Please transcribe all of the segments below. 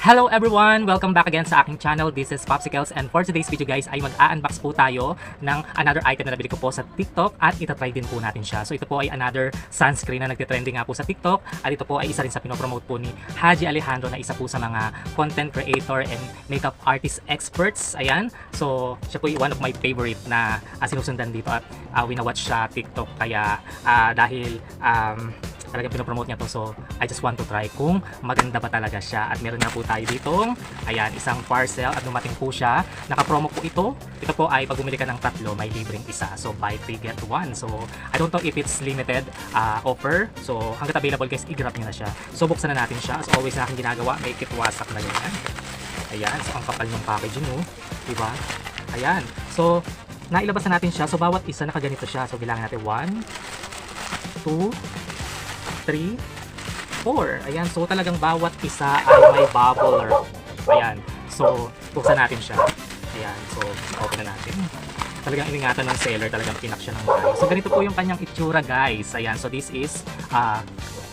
Hello everyone! Welcome back again sa aking channel. This is Popsicles, and for today's video guys ay mag-a-unbox po tayo ng another item na nabili ko po sa TikTok at itatry din po natin siya. So ito po ay another sunscreen na nagtitrending nga po sa TikTok at ito po ay isa rin sa pinopromote po ni Haji Alejandro na isa po sa mga content creator and makeup artist experts. Ayan. So siya po ay one of my favorite na sinusundan dito at winawatch sa TikTok kaya dahil talagang pinopromote niya to, so I just want to try kung maganda ba talaga siya. At meron nga po tayo ditong ayan, isang parcel at dumating po siya. Naka-promo po ito. Ito po ay pag bumili ka ng tatlo may libreng isa, so buy 3 get 1. So I don't know if it's limited offer, so hanggat available guys, i-grab nyo na siya. So buksan na natin siya. As always na aking ginagawa, may kitwasak na ganyan. Ayan, so ang kapal ng packaging, no? Diba? Ayan, so nailabas na natin siya. So bawat isa nakaganito siya, so bilangan natin 1, 2, 3, 4. Ayan, so talagang bawat isa ay may bubble wrap. Ayan, so buksan natin siya. Ayan, so open na natin. Talagang iningatan ng seller, talagang pinak siya ng guys. So ganito po yung kanyang itsura guys. Ayan, so this is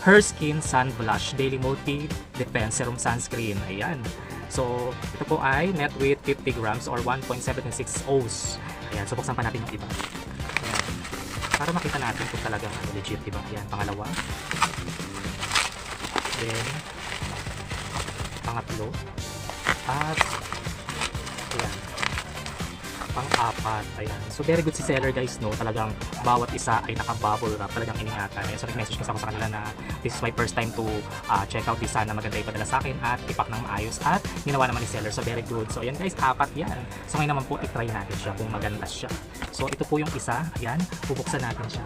Her Skin Sun Blush Daily Multi Defense Serum Sunscreen. Ayan, so ito po ay net weight 50 grams or 1.76 oz. Ayan, so buksan pa natin yung iba. Para makita natin kung talagang legit, diba? Ayan, pangalawa. Then, pangatlo. At, ayan, pang-apat. Ayan. So, very good si seller guys, no? Talagang bawat isa ay naka-bubble wrap. Talagang iningatan. Ayan, so, nag-message kasi ako sa kanila na this is my first time to check out this. Sana maganda ipadala sa akin at ipak ng maayos. At ginawa naman ni seller. So, very good. So, ayan guys, apat yan. So, ngayon naman po, i-try natin siya kung maganda siya. So, ito po yung isa. Ayan, bubuksan natin siya.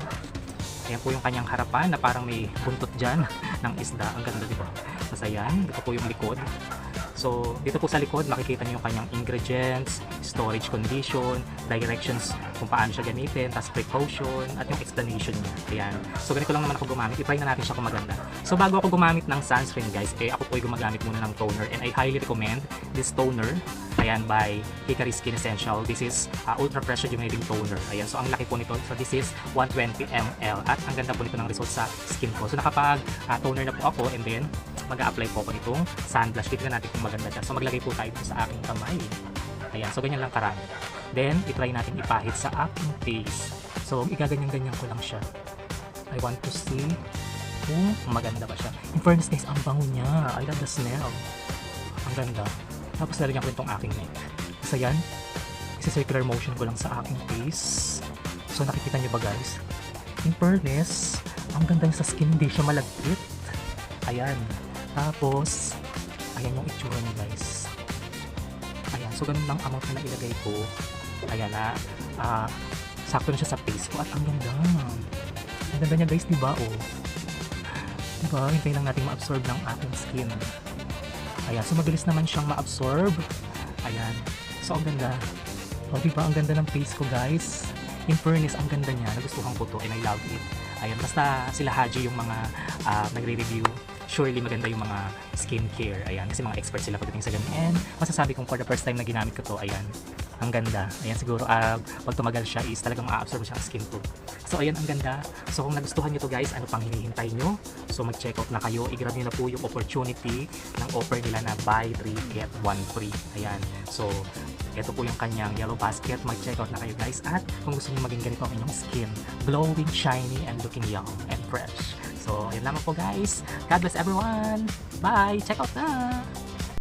Ayan po yung kanyang harapan na parang may buntot dyan ng isda. Ang ganda, diba? Tapos ayan, ito po yung likod. So, dito po sa likod, makikita niyo yung kanyang ingredients, storage condition, directions kung paano siya gamitin, tapos precaution, at yung explanation niya. Ayan. So, ganito lang naman ako gumamit. I-try na natin siya kung maganda. So, bago ako gumamit ng sunscreen, guys, ako po ay gumagamit muna ng toner. And I highly recommend this toner. Ayan, by Hikari Skin Essential. This is Ultra Fresh Rejuvenating Toner. Ayan, so ang laki po nito. So, this is 120 ml. At ang ganda po nito ng result sa skin ko. So, nakapag-toner na po ako and then mag-a-apply po ako nitong sun blush. Tignan natin kung maganda siya. So, maglagay po tayo dito sa aking kamay. Ayan, so ganyan lang karami. Then, itry natin ipahit sa aking face. So, igaganyan-ganyan ko lang siya. I want to see kung maganda ba siya. In fairness guys, ang bango niya. I love the smell. Ang ganda. Tapos lalagyan ko rin itong aking neck. So yan, isa-circular motion ko lang sa aking face. So nakikita nyo ba guys? In fairness, ang ganda niya sa skin, hindi siya malagkit. Ayan. Tapos, ayan yung itsura niya guys. Ayan, so ganun lang amount na ilagay ko. Ayan na, sakto na siya sa face ko at ang ganda. Ang ganda niya guys, diba? Oh. Diba? Hintayin lang natin ma-absorb ng aking skin. Ayan, so mabilis naman siyang ma-absorb. Ayan. So, ang ganda. O, diba? Ang ganda ng face ko, guys. In fairness, ang ganda niya. Nagustuhan ko to and I love it. Ayan, basta sila Haji yung mga nagre-review. Surely maganda yung mga skincare. Ayan, kasi mga experts sila pagdating sa ganyan. And masasabi kong for the first time na ginamit ko to, ayan, ang ganda. Ayan, siguro pag tumagal siya is talagang ma-absorb siya ang skin ko. So, ayan, ang ganda. So, kung nagustuhan nyo to guys, ano pang hinihintay nyo? So, mag-check out na kayo. I-grab nyo na po yung opportunity ng offer nila na buy 3 get 1 free. Ayan. So, ito po yung kanyang yellow basket. Mag-check out na kayo guys. At kung gusto nyo maging ganito ang inyong skin, glowing, shiny, and looking young and fresh. So, ayun lamang po guys. God bless everyone. Bye! Check out na!